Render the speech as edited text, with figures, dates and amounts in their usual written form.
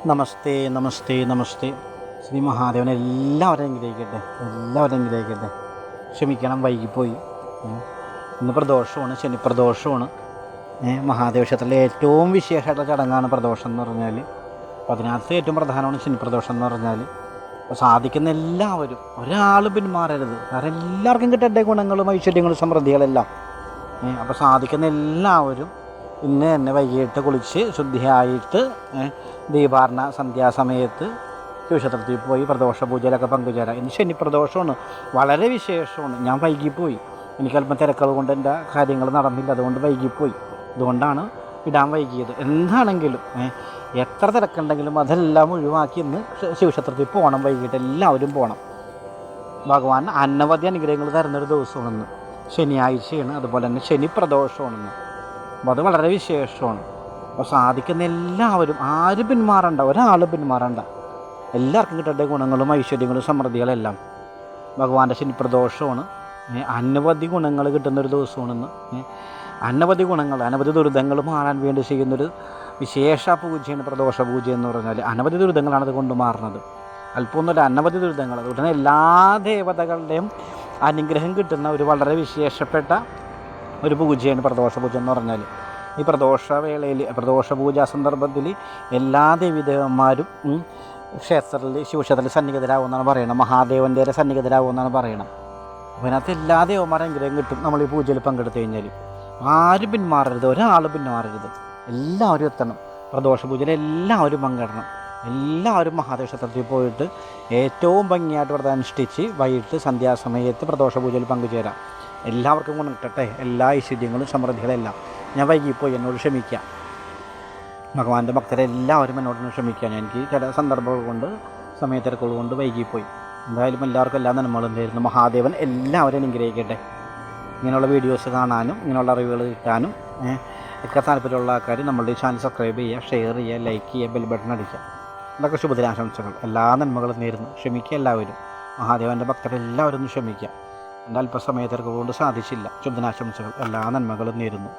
നമസ്തേ നമസ്തേ നമസ്തേ. ശ്രീ മഹാദേവൻ എല്ലാവരെയും അനുഗ്രഹിക്കട്ടെ. ക്ഷമിക്കണം, വൈകിപ്പോയി. ഇന്ന് പ്രദോഷമാണ്, ശനിപ്രദോഷമാണ്. മഹാദേവ ക്ഷേത്രത്തിലെ ഏറ്റവും വിശേഷമായിട്ടുള്ള ചടങ്ങാണ് പ്രദോഷം എന്ന് പറഞ്ഞാൽ. അപ്പോൾ അതിനകത്ത് ഏറ്റവും പ്രധാനമാണ് ശനിപ്രദോഷം എന്ന് പറഞ്ഞാൽ. അപ്പോൾ സാധിക്കുന്ന എല്ലാവരും ഒരാൾ പിന്മാറരുത്. കാരണം എല്ലാവർക്കും കിട്ടേണ്ട ഗുണങ്ങളും ഐശ്വര്യങ്ങളും സമൃദ്ധികളെല്ലാം. അപ്പോൾ സാധിക്കുന്ന എല്ലാവരും ഇന്ന് തന്നെ വൈകിട്ട് കുളിച്ച് ശുദ്ധിയായിട്ട് ദീപാർണ സന്ധ്യാസമയത്ത് ശിവക്ഷേത്രത്തിൽ പോയി പ്രദോഷ പൂജയിലൊക്കെ പങ്കുചേരാം. ഇന്ന് ശനിപ്രദോഷമാണ്, വളരെ വിശേഷമാണ്. ഞാൻ വൈകിപ്പോയി, എനിക്കല്പം തിരക്കുകൾ കൊണ്ട് എൻ്റെ കാര്യങ്ങൾ നടന്നില്ല, അതുകൊണ്ട് വൈകിപ്പോയി. അതുകൊണ്ടാണ് ഇടാൻ വൈകിയത്. എന്താണെങ്കിലും എത്ര തിരക്കുണ്ടെങ്കിലും അതെല്ലാം ഒഴിവാക്കി ഇന്ന് ശിവക്ഷേത്രത്തിൽ പോകണം. വൈകിട്ട് എല്ലാവരും പോകണം. ഭഗവാൻ അനവധി അനുഗ്രഹങ്ങൾ തരുന്നൊരു ദിവസമാണെന്ന്. ശനിയാഴ്ചയാണ്, അതുപോലെ തന്നെ ശനിപ്രദോഷമാണെന്ന്. അപ്പോൾ അത് വളരെ വിശേഷമാണ്. അപ്പോൾ സാധിക്കുന്ന എല്ലാവരും ആരും പിന്മാറണ്ട, ഒരാൾ പിന്മാറണ്ട. എല്ലാവർക്കും കിട്ടേണ്ട ഗുണങ്ങളും ഐശ്വര്യങ്ങളും സമൃദ്ധികളെല്ലാം. ഭഗവാന്റെ ശനിപ്രദോഷമാണ്. അനവധി ഗുണങ്ങൾ കിട്ടുന്നൊരു ദിവസമാണെന്ന്. അനവധി ഗുണങ്ങൾ, അനവധി ദുരിതങ്ങൾ മാറാൻ വേണ്ടി ചെയ്യുന്നൊരു വിശേഷ പൂജയാണ് പ്രദോഷ പൂജ എന്ന് പറഞ്ഞാൽ. അനവധി ദുരിതങ്ങളാണ് അത് കൊണ്ട് മാറുന്നത്. അല്പമൊന്നുമില്ല, അനവധി ദുരിതങ്ങൾ. അതുകൊണ്ട് തന്നെ എല്ലാ ദേവതകളുടെയും അനുഗ്രഹം കിട്ടുന്ന ഒരു വളരെ വിശേഷപ്പെട്ട ഒരു പൂജയാണ് പ്രദോഷ പൂജ എന്ന് പറഞ്ഞാൽ. ഈ പ്രദോഷവേളയിൽ, പ്രദോഷ പൂജാ സന്ദർഭത്തിൽ എല്ലാ ദേവീദേവന്മാരും ക്ഷേത്രത്തിൽ, ശിവക്ഷേത്രത്തിൽ സന്നിഹിതരാകുമെന്നാണ് പറയണം. മഹാദേവൻ്റെ സന്നിഹിതരാകുമെന്നാണ് പറയണം. അപ്പോൾ അതിനകത്ത് എല്ലാ ദേവന്മാരും അനുഗ്രഹം കിട്ടും നമ്മൾ ഈ പൂജയിൽ പങ്കെടുത്തു കഴിഞ്ഞാൽ. ആരും പിന്മാറരുത്, ഒരാൾ പിന്മാറരുത്. എല്ലാവരും എത്തണം. പ്രദോഷ പൂജയിൽ എല്ലാവരും പങ്കെടുക്കണം. എല്ലാവരും മഹാദേവ ക്ഷേത്രത്തിൽ പോയിട്ട് ഏറ്റവും ഭംഗിയായിട്ട് വ്രതം അനുഷ്ഠിച്ച് വൈകിട്ട് സന്ധ്യാസമയത്ത് പ്രദോഷ പൂജയിൽ പങ്കുചേരാം. എല്ലാവർക്കും ഗുണം കിട്ടട്ടെ, എല്ലാ ഐശ്വര്യങ്ങളും സമൃദ്ധികളെല്ലാം. ഞാൻ വൈകിപ്പോയി, എന്നോട് ക്ഷമിക്കാം. ഭഗവാന്റെ ഭക്തരെല്ലാവരും എന്നോടൊന്ന് ക്ഷമിക്കാം. എനിക്ക് ചില സന്ദർഭങ്ങൾ കൊണ്ട്, സമയത്തിരക്കുകൾ കൊണ്ട് വൈകിപ്പോയി. എന്തായാലും എല്ലാവർക്കും എല്ലാ നന്മകളും തരുന്നു. മഹാദേവൻ എല്ലാവരെയും അനുഗ്രഹിക്കട്ടെ. ഇങ്ങനെയുള്ള വീഡിയോസ് കാണാനും ഇങ്ങനെയുള്ള അറിവുകൾ കിട്ടാനും ഒക്കെ താല്പര്യമുള്ള ആൾക്കാർ നമ്മളുടെ ഈ ചാനൽ സബ്സ്ക്രൈബ് ചെയ്യുക, ഷെയർ ചെയ്യുക, ലൈക്ക് ചെയ്യുക, ബെൽ ബട്ടൺ അടിക്കുക. ഇതൊക്കെ ശുഭദിനാശംസകൾ. എല്ലാ നന്മകളും നേരുന്നു. ക്ഷമിക്കുക എല്ലാവരും. മഹാദേവൻ്റെ ഭക്തരെല്ലാവരും ഒന്ന് ക്ഷമിക്കുക. എൻ്റെ അല്പസമയത്തിരക്കുകൾ കൊണ്ട് സാധിച്ചില്ല. ശുഭദിനാശംസകൾ. എല്ലാ നന്മകളും നേരുന്നു.